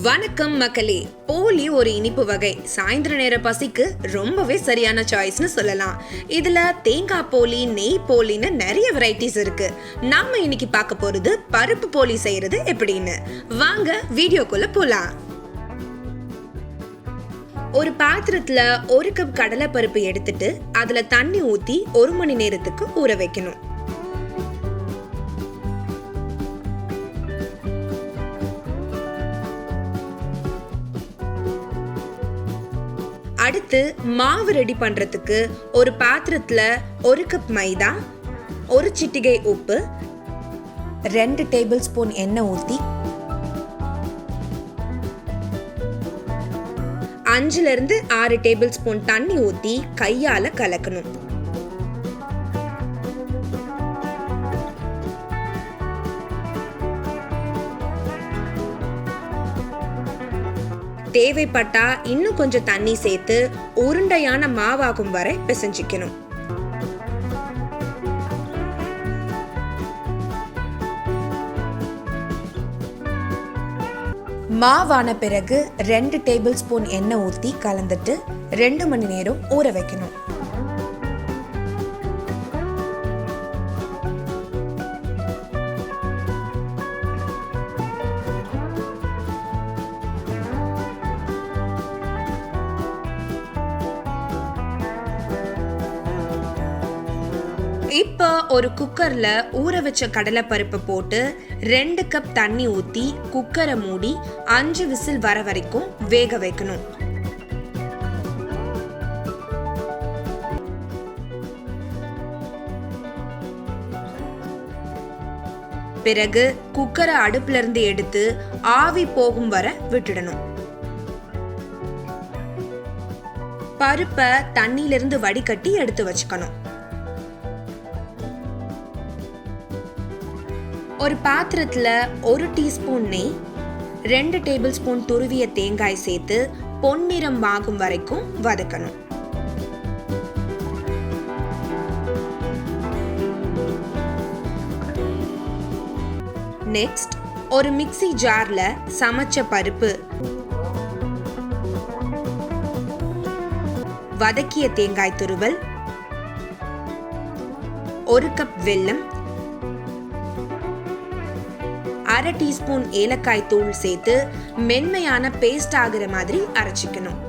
வணக்கம் மக்களே. போலி ஒரு இனிப்பு வகை. சாயந்தர நேர பசிக்கு ரொம்பவே சரியான சாய்ஸ்னு சொல்லலாம். இதுல தேங்காய் போலி, நெய் போலின்னு நிறைய வெரைட்டிஸ் இருக்கு. நாம இன்னைக்கு பார்க்க போறது பருப்பு போலி செய்யறது எப்படின்னு. வாங்க வீடியோக்குள்ள போலாம். ஒரு பாத்திரத்துல 1 கப் கடலை பருப்பு எடுத்துட்டு அதுல தண்ணி ஊத்தி 1 மணி நேரத்துக்கு ஊற வைக்கணும். அடுத்து மாவு ரெடி பண்றதுக்கு ஒரு பாத்திரத்துல 1 கப் மைதா, 1 சிட்டிகை உப்பு, 2 டேபிள் ஸ்பூன் எண்ணெய் ஊத்தி 5 to 6 டேபிள் ஸ்பூன் தண்ணி ஊத்தி கையால கலக்கணும். தேவைப்பட்டா இன்னும் கொஞ்சம் தண்ணி சேர்த்து உருண்டையான மாவாகும் வரை பிசைஞ்சிக்கணும். மாவான பிறகு 2 டேபிள் ஸ்பூன் எண்ணெய் ஊத்தி கலந்துட்டு 2 மணி நேரம் ஊற வைக்கணும். இப்போ ஒரு குக்கர்ல ஊற வச்ச கடலை பருப்பு போட்டு 2 கப் தண்ணி ஊத்தி குக்கரை மூடி 5 விசில் வர வரைக்கும் வேக வைக்கணும். பிறகு குக்கரை அடுப்புல இருந்து எடுத்து ஆவி போகும் வரை விட்டுடணும். பருப்பை தண்ணியிலிருந்து வடிகட்டி எடுத்து வச்சுக்கணும். ஒரு பாத்திரத்துல 1 டீஸ்பூன் நெய், 2 டேபிள் ஸ்பூன் துருவிய தேங்காய் சேர்த்து பொன்னிறம் ஆகும் வரைக்கும் வதக்கணும். நெக்ஸ்ட் ஒரு மிக்ஸி ஜார்ல சமைச்ச பருப்பு, வதக்கிய தேங்காய் துருவல், 1 கப் வெல்லம், 1/2 டீஸ்பூன் ஏலக்காய் தூள் சேர்த்து மென்மையான பேஸ்ட் ஆகிற மாதிரி அரைச்சிக்கணும்.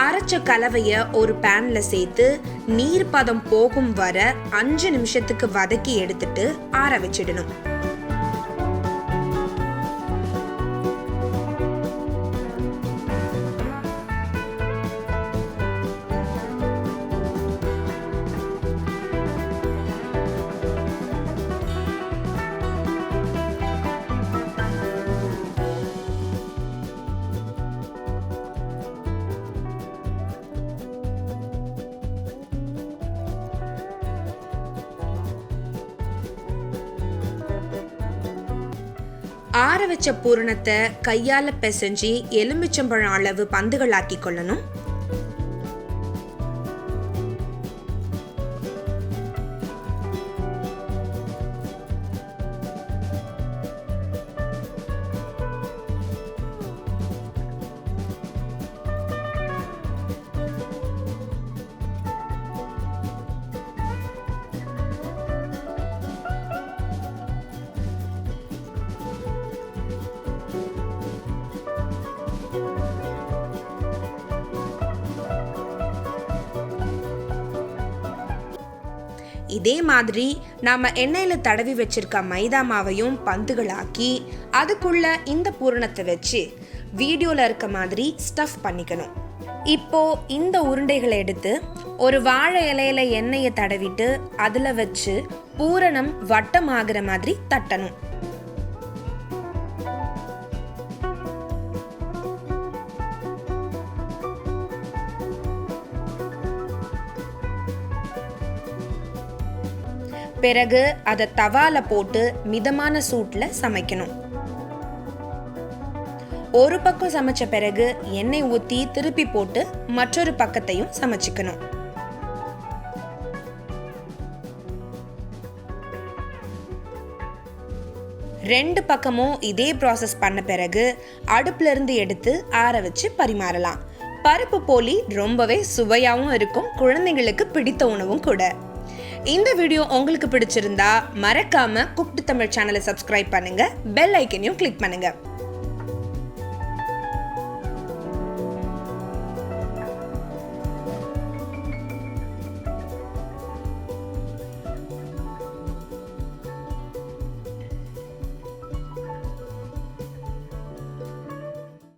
அரைச்ச கலவைய ஒரு பேன்ல சேர்த்து நீர் பதம் போகும் வர 5 நிமிஷத்துக்கு வதக்கி எடுத்துட்டு ஆற வச்சிடணும். ஆற வச்ச பூரணத்தை கையால பிசைஞ்சி எலுமிச்சம்பழம் அளவு பந்துகளாக்கி கொள்ளணும். இதே மாதிரி நாம எண்ணெயில தடவி வச்சிருக்க மைதா மாவையும் பந்துகளாக்கி அதுக்குள்ள இந்த பூரணத்தை வச்சு வீடியோல இருக்க மாதிரி ஸ்டஃப் பண்ணிக்கணும். இப்போ இந்த உருண்டைகளை எடுத்து ஒரு வாழை இலையில எண்ணெயை தடவிட்டு அதுல வச்சு பூரணம் வட்டம் ஆகிற மாதிரி தட்டணும். பிறகு அதை தவால போட்டு மிதமான சூட்ல சமைக்கணும். ஒரு பக்கம் சமைச்ச பிறகு எண்ணெய் ஊத்தி திருப்பி போட்டு மற்றொரு பக்கத்தையும் சமைச்சுக்கணும். 2 பக்கமும் இதே ப்ராசஸ் பண்ண பிறகு அடுப்புல இருந்து எடுத்து ஆற வச்சு பரிமாறலாம். பருப்பு போலி ரொம்பவே சுவையாகவும் இருக்கும், குழந்தைங்களுக்கு பிடித்த உணவும் கூட. இந்த வீடியோ உங்களுக்கு பிடிச்சிருந்தா மறக்காம குக்டு தமிழ் சேனலை சப்ஸ்கிரைப் பண்ணுங்க, பெல் ஐக்கனையும் கிளிக் பண்ணுங்க.